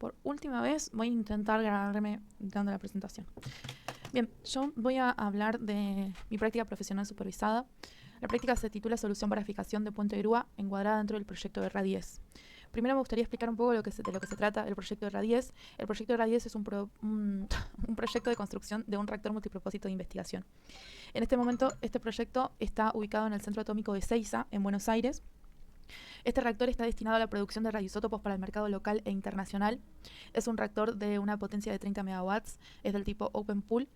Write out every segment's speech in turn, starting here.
por última vez voy a intentar grabarme dando la presentación. Bien, yo voy a hablar de mi práctica profesional supervisada. La práctica se titula Solución para fijación de puente de grúa encuadrada dentro del proyecto de RA10. Primero me gustaría explicar un poco de lo que se trata el proyecto de RA10. El proyecto de RA10 es un proyecto de construcción de un reactor multipropósito de investigación. En este momento, este proyecto está ubicado en el Centro Atómico de Ezeiza, en Buenos Aires. Este reactor está destinado a la producción de radioisótopos para el mercado local e internacional. Es un reactor de una potencia de 30 megawatts, es del tipo Open Pool,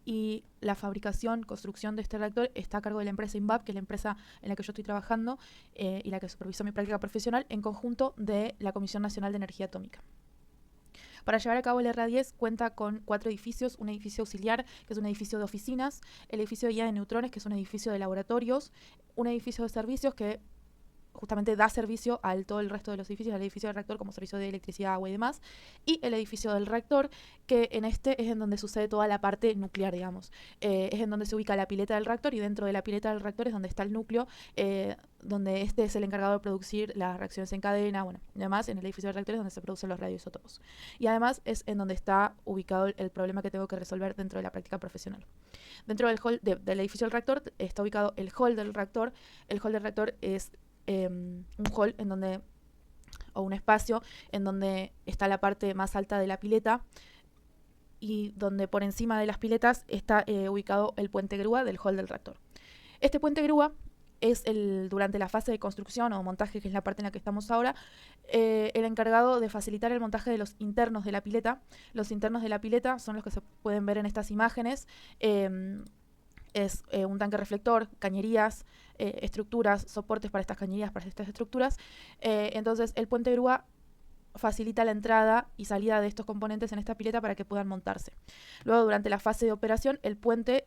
y la fabricación, construcción de este reactor está a cargo de la empresa INVAP, que es la empresa en la que yo estoy trabajando y la que supervisó mi práctica profesional, en conjunto de la Comisión Nacional de Energía Atómica. Para llevar a cabo el RA10 cuenta con 4 edificios, un edificio auxiliar, que es un edificio de oficinas, el edificio de guía de neutrones, que es un edificio de laboratorios, un edificio de servicios que justamente da servicio a todo el resto de los edificios, al edificio del reactor como servicio de electricidad, agua y demás, y el edificio del reactor, que en este es en donde sucede toda la parte nuclear, digamos. Es en donde se ubica la pileta del reactor, y dentro de la pileta del reactor es donde está el núcleo, donde este es el encargado de producir las reacciones en cadena, bueno, y además en el edificio del reactor es donde se producen los radioisótopos. Y además es en donde está ubicado el problema que tengo que resolver dentro de la práctica profesional. Dentro del hall del edificio del reactor está ubicado el hall del reactor. El hall del reactor es un hall en donde, o un espacio en donde está la parte más alta de la pileta, y donde por encima de las piletas está ubicado el puente grúa del hall del reactor. Este puente grúa es durante la fase de construcción o montaje, que es la parte en la que estamos ahora, el encargado de facilitar el montaje de los internos de la pileta. Los internos de la pileta son los que se pueden ver en estas imágenes. Es un tanque reflector, cañerías, estructuras, soportes para estas cañerías, para estas estructuras. Entonces el puente grúa facilita la entrada y salida de estos componentes en esta pileta para que puedan montarse. Luego, durante la fase de operación, el puente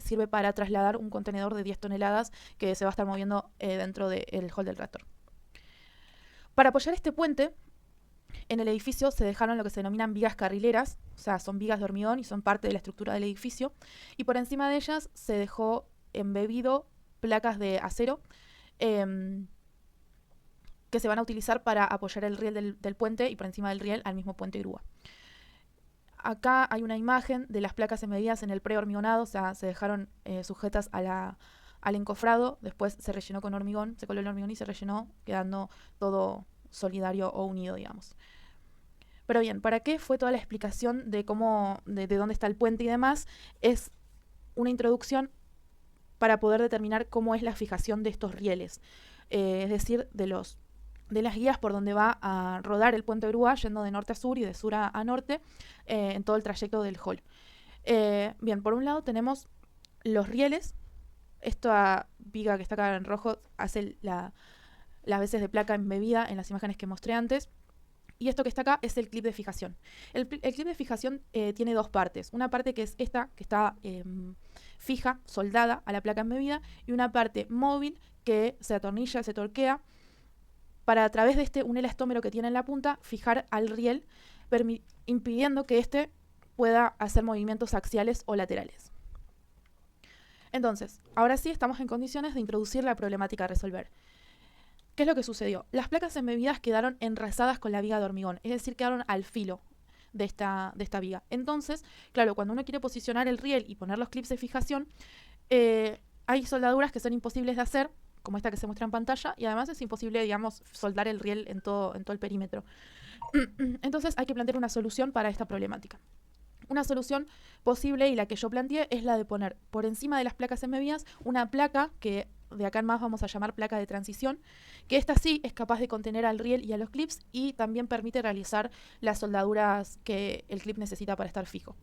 sirve para trasladar un contenedor de 10 toneladas que se va a estar moviendo dentro del hall del reactor. Para apoyar este puente, en el edificio se dejaron lo que se denominan vigas carrileras, o sea, son vigas de hormigón y son parte de la estructura del edificio, y por encima de ellas se dejó embebido placas de acero que se van a utilizar para apoyar el riel del puente, y por encima del riel al mismo puente grúa. Acá hay una imagen de las placas embebidas en el prehormigonado, o sea, se dejaron sujetas al encofrado, después se rellenó con hormigón, se coló el hormigón y se rellenó, quedando todo solidario o unido, digamos. Pero bien, ¿para qué fue toda la explicación de de dónde está el puente y demás? Es una introducción para poder determinar cómo es la fijación de estos rieles, es decir, de las guías por donde va a rodar el puente grúa, yendo de norte a sur y de sur a norte en todo el trayecto del hall. Bien, por un lado tenemos los rieles. Esta viga que está acá en rojo hace las veces de placa embebida en las imágenes que mostré antes. Y esto que está acá es el clip de fijación. El clip de fijación tiene dos partes. Una parte que es esta, que está fija, soldada a la placa embebida, y una parte móvil que se atornilla, se torquea, para a través de un elastómero que tiene en la punta, fijar al riel, impidiendo que éste pueda hacer movimientos axiales o laterales. Entonces, ahora sí estamos en condiciones de introducir la problemática a resolver. ¿Qué es lo que sucedió? Las placas embebidas quedaron enrasadas con la viga de hormigón, es decir, quedaron al filo de esta viga. Entonces, claro, cuando uno quiere posicionar el riel y poner los clips de fijación, hay soldaduras que son imposibles de hacer, como esta que se muestra en pantalla, y además es imposible, digamos, soldar el riel en todo el perímetro. Entonces hay que plantear una solución para esta problemática. Una solución posible, y la que yo planteé, es la de poner por encima de las placas embebidas una placa que de acá en más vamos a llamar placa de transición, que esta sí es capaz de contener al riel y a los clips, y también permite realizar las soldaduras que el clip necesita para estar fijo.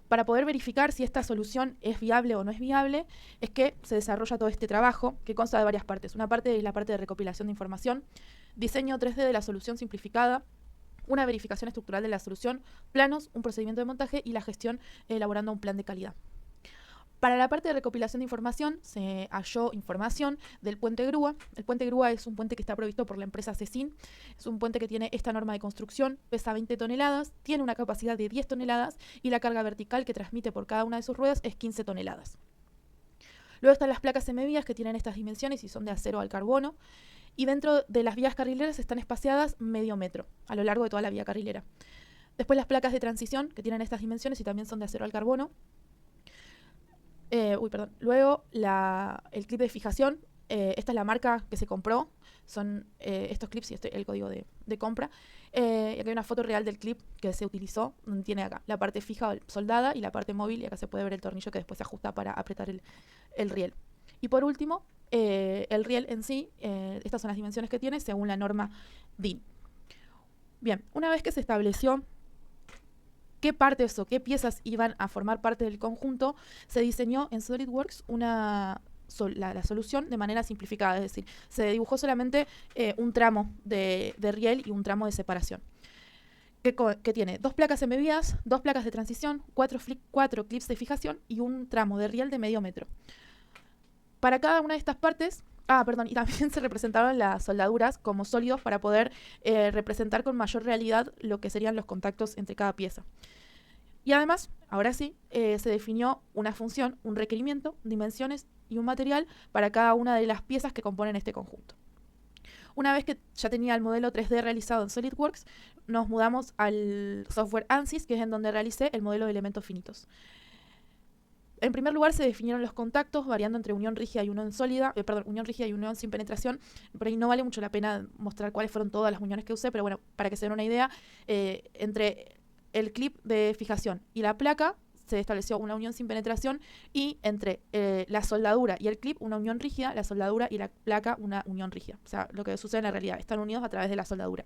Para poder verificar si esta solución es viable o no es viable, es que se desarrolla todo este trabajo, que consta de varias partes. Una parte es la parte de recopilación de información, diseño 3D de la solución simplificada, una verificación estructural de la solución, planos, un procedimiento de montaje y la gestión elaborando un plan de calidad. Para la parte de recopilación de información, se halló información del puente grúa. El puente grúa es un puente que está provisto por la empresa Cecin. Es un puente que tiene esta norma de construcción, pesa 20 toneladas, tiene una capacidad de 10 toneladas y la carga vertical que transmite por cada una de sus ruedas es 15 toneladas. Luego están las placas M-vías que tienen estas dimensiones y son de acero al carbono. Y dentro de las vías carrileras están espaciadas medio metro a lo largo de toda la vía carrilera. Después las placas de transición que tienen estas dimensiones y también son de acero al carbono. Luego el clip de fijación. Esta es la marca que se compró. Son estos clips y el código de compra. Y acá hay una foto real del clip que se utilizó, donde tiene acá la parte fija soldada y la parte móvil, y acá se puede ver el tornillo que después se ajusta para apretar el riel. Y por último, el riel en sí, estas son las dimensiones que tiene según la norma DIN. Bien, una vez que se estableció qué partes o qué piezas iban a formar parte del conjunto, se diseñó en SolidWorks la solución de manera simplificada, es decir, se dibujó solamente un tramo de riel y un tramo de separación, que tiene 2 placas embebidas, 2 placas de transición, 4 clips de fijación y un tramo de riel de medio metro. Para cada una de estas partes, y también se representaron las soldaduras como sólidos para poder representar con mayor realidad lo que serían los contactos entre cada pieza. Y además, ahora sí, se definió una función, un requerimiento, dimensiones y un material para cada una de las piezas que componen este conjunto. Una vez que ya tenía el modelo 3D realizado en SolidWorks, nos mudamos al software ANSYS, que es en donde realicé el modelo de elementos finitos. En primer lugar, se definieron los contactos, variando entre unión rígida y unión sólida, unión rígida y unión sin penetración. Por ahí no vale mucho la pena mostrar cuáles fueron todas las uniones que usé, pero bueno, para que se den una idea, entre el clip de fijación y la placa se estableció una unión sin penetración, y entre la soldadura y el clip una unión rígida, la soldadura y la placa una unión rígida. O sea, lo que sucede en la realidad, están unidos a través de la soldadura.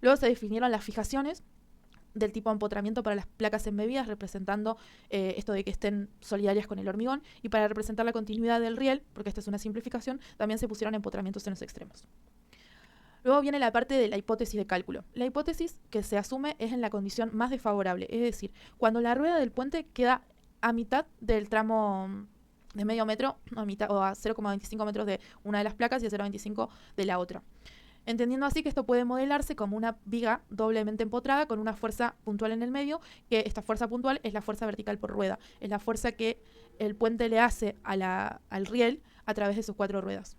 Luego se definieron las fijaciones del tipo empotramiento para las placas embebidas, representando esto de que estén solidarias con el hormigón, y para representar la continuidad del riel, porque esta es una simplificación, también se pusieron empotramientos en los extremos. Luego viene la parte de la hipótesis de cálculo. La hipótesis que se asume es en la condición más desfavorable, es decir, cuando la rueda del puente queda a mitad del tramo de medio metro, o a 0,25 metros de una de las placas y a 0,25 de la otra. Entendiendo así que esto puede modelarse como una viga doblemente empotrada con una fuerza puntual en el medio, que esta fuerza puntual es la fuerza vertical por rueda, es la fuerza que el puente le hace al riel a través de sus 4 ruedas.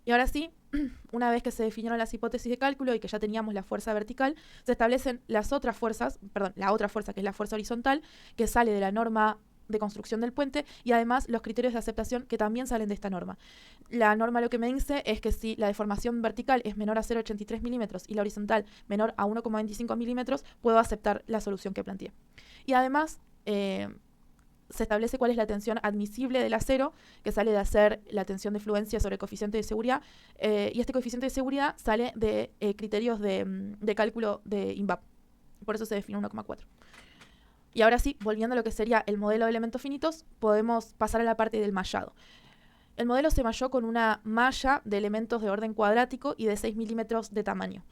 Y ahora sí, una vez que se definieron las hipótesis de cálculo y que ya teníamos la fuerza vertical, se establecen las otras fuerzas, la otra fuerza, que es la fuerza horizontal, que sale de la norma de construcción del puente, y además los criterios de aceptación que también salen de esta norma. La norma lo que me dice es que si la deformación vertical es menor a 0,83 milímetros y la horizontal menor a 1,25 milímetros, puedo aceptar la solución que planteé. Y además se establece cuál es la tensión admisible del acero, que sale de hacer la tensión de fluencia sobre el coeficiente de seguridad, y este coeficiente de seguridad sale de criterios de cálculo de INVAP. Por eso se define 1,4. Y ahora sí, volviendo a lo que sería el modelo de elementos finitos, podemos pasar a la parte del mallado. El modelo se malló con una malla de elementos de orden cuadrático y de 6 milímetros de tamaño.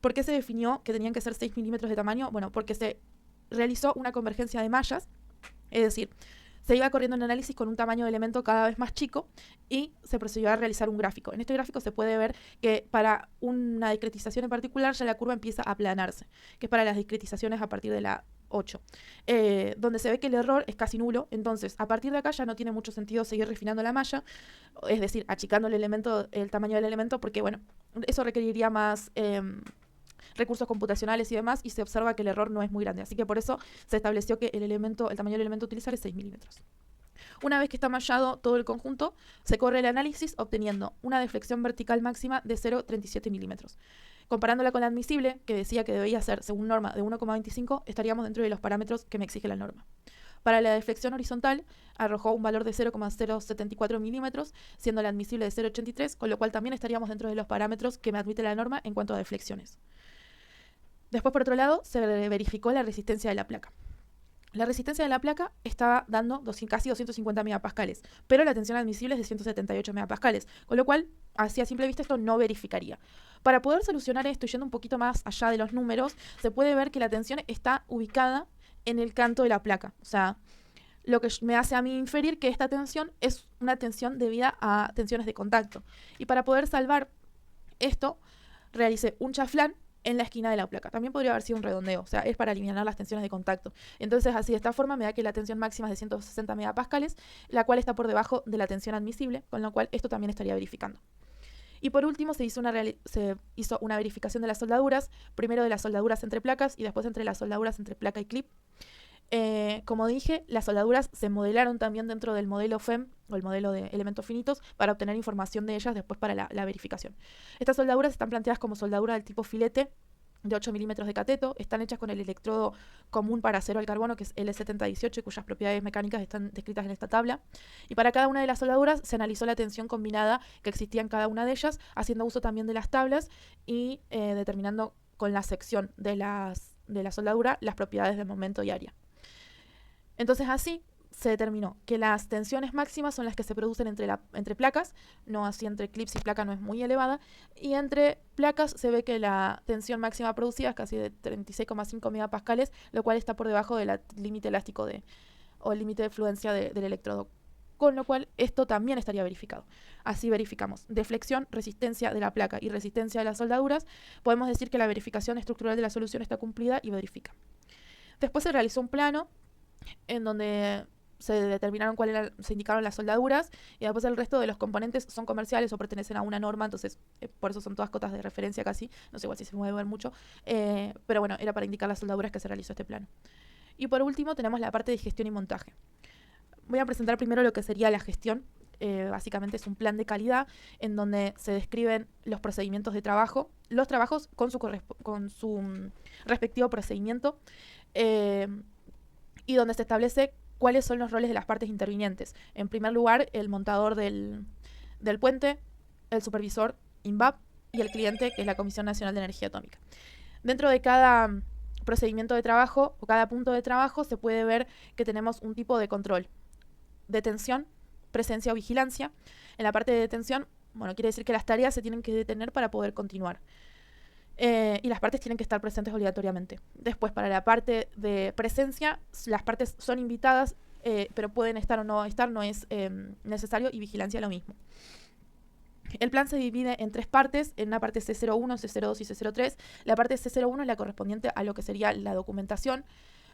¿Por qué se definió que tenían que ser 6 milímetros de tamaño? Bueno, porque se realizó una convergencia de mallas, es decir, se iba corriendo un análisis con un tamaño de elemento cada vez más chico y se procedió a realizar un gráfico. En este gráfico se puede ver que para una discretización en particular ya la curva empieza a aplanarse, que es para las discretizaciones a partir de la 8, donde se ve que el error es casi nulo. Entonces, a partir de acá ya no tiene mucho sentido seguir refinando la malla, es decir, achicando el tamaño del elemento, porque bueno, eso requeriría más recursos computacionales y demás, y se observa que el error no es muy grande. Así que por eso se estableció que el tamaño del elemento a utilizar es 6 milímetros. Una vez que está mallado todo el conjunto, se corre el análisis obteniendo una deflexión vertical máxima de 0,37 milímetros. Comparándola con la admisible, que decía que debía ser, según norma, de 1,25, estaríamos dentro de los parámetros que me exige la norma. Para la deflexión horizontal, arrojó un valor de 0,074 milímetros, siendo la admisible de 0,83, con lo cual también estaríamos dentro de los parámetros que me admite la norma en cuanto a deflexiones. Después, por otro lado, se verificó la resistencia de la placa. La resistencia de la placa estaba dando casi 250 megapascales, pero la tensión admisible es de 178 megapascales, con lo cual, así a simple vista, esto no verificaría. Para poder solucionar esto, yendo un poquito más allá de los números, se puede ver que la tensión está ubicada en el canto de la placa. O sea, lo que me hace a mí inferir que esta tensión es una tensión debida a tensiones de contacto. Y para poder salvar esto, realicé un chaflán en la esquina de la placa. También podría haber sido un redondeo, o sea, es para eliminar las tensiones de contacto. Entonces, así de esta forma me da que la tensión máxima es de 160 megapascales, la cual está por debajo de la tensión admisible, con lo cual esto también estaría verificando. Y por último, se hizo una verificación de las soldaduras, primero de las soldaduras entre placas y después entre las soldaduras entre placa y clip. Como dije, las soldaduras se modelaron también dentro del modelo FEM, o el modelo de elementos finitos, para obtener información de ellas después para la verificación. Estas soldaduras están planteadas como soldadura del tipo filete, de 8 milímetros de cateto, están hechas con el electrodo común para acero al carbono, que es L7018, cuyas propiedades mecánicas están descritas en esta tabla. Y para cada una de las soldaduras se analizó la tensión combinada que existía en cada una de ellas, haciendo uso también de las tablas y determinando con la sección de la soldadura las propiedades de momento y área. Entonces así se determinó que las tensiones máximas son las que se producen entre placas, no así entre clips y placa no es muy elevada, y entre placas se ve que la tensión máxima producida es casi de 36,5 megapascales, lo cual está por debajo del límite elástico o el límite de fluencia del electrodo, con lo cual esto también estaría verificado. Así verificamos deflexión, resistencia de la placa y resistencia de las soldaduras. Podemos decir que la verificación estructural de la solución está cumplida y verifica. Después se realizó un plano en donde se determinaron se indicaron las soldaduras y después el resto de los componentes son comerciales o pertenecen a una norma, entonces por eso son todas cotas de referencia casi, no sé igual si se puede ver mucho, pero bueno, era para indicar las soldaduras que se realizó este plano. Y por último tenemos la parte de gestión y montaje. Voy a presentar primero lo que sería la gestión. Básicamente es un plan de calidad en donde se describen los procedimientos de trabajo, los trabajos con su respectivo procedimiento, y donde se establece cuáles son los roles de las partes intervinientes. En primer lugar, el montador del puente, el supervisor INVAP y el cliente, que es la Comisión Nacional de Energía Atómica. Dentro de cada procedimiento de trabajo o cada punto de trabajo se puede ver que tenemos un tipo de control: detención, presencia o vigilancia. En la parte de detención, bueno, quiere decir que las tareas se tienen que detener para poder continuar. Y las partes tienen que estar presentes obligatoriamente. Después, para la parte de presencia, las partes son invitadas, pero pueden estar o no estar, no es necesario, y vigilancia lo mismo. El plan se divide en tres partes, en una parte C01, C02 y C03. La parte C01 es la correspondiente a lo que sería la documentación.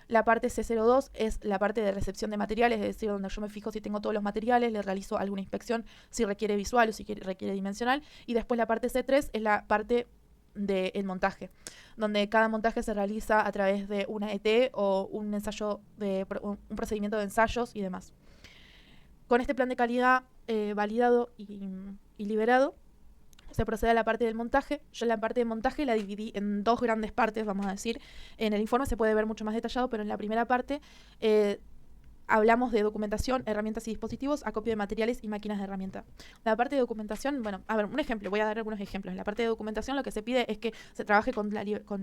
La parte C02 es la parte de recepción de materiales, es decir, donde yo me fijo si tengo todos los materiales, le realizo alguna inspección, si requiere visual o si requiere dimensional. Y después la parte C3 es la parte del montaje, donde cada montaje se realiza a través de una ET o un procedimiento de ensayos y demás. Con este plan de calidad validado y liberado, se procede a la parte del montaje. Yo la parte de montaje la dividí en dos grandes partes, vamos a decir. En el informe se puede ver mucho más detallado, pero en la primera parte hablamos de documentación, herramientas y dispositivos, acopio de materiales y máquinas de herramienta. La parte de documentación, bueno, a ver, un ejemplo, voy a dar algunos ejemplos. En la parte de documentación lo que se pide es que se trabaje con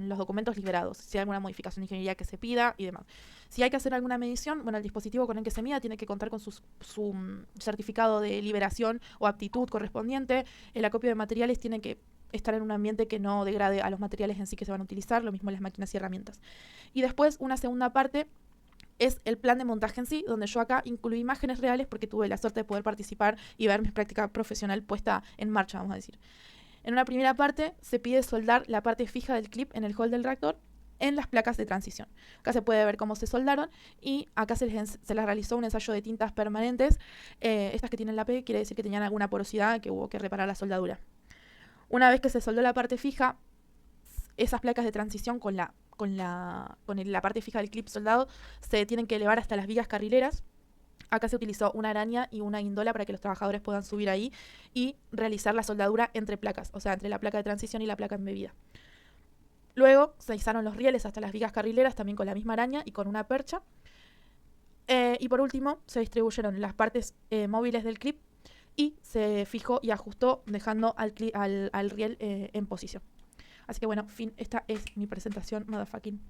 los documentos liberados, si hay alguna modificación de ingeniería que se pida y demás. Si hay que hacer alguna medición, bueno, el dispositivo con el que se mida tiene que contar con su certificado de liberación o aptitud correspondiente. El acopio de materiales tiene que estar en un ambiente que no degrade a los materiales en sí que se van a utilizar, lo mismo las máquinas y herramientas. Y después, una segunda parte es el plan de montaje en sí, donde yo acá incluí imágenes reales porque tuve la suerte de poder participar y ver mi práctica profesional puesta en marcha, vamos a decir. En una primera parte se pide soldar la parte fija del clip en el hall del reactor en las placas de transición. Acá se puede ver cómo se soldaron y acá se les realizó un ensayo de tintas permanentes. Estas que tienen la P quiere decir que tenían alguna porosidad, que hubo que reparar la soldadura. Una vez que se soldó la parte fija, esas placas de transición con la parte fija del clip soldado se tienen que elevar hasta las vigas carrileras. Acá se utilizó una araña y una guindola para que los trabajadores puedan subir ahí y realizar la soldadura entre placas, o sea, entre la placa de transición y la placa embebida. Luego se izaron los rieles hasta las vigas carrileras, también con la misma araña y con una percha. Y por último, se distribuyeron las partes móviles del clip y se fijó y ajustó dejando al riel en posición. Así que bueno, fin, esta es mi presentación, motherfucking.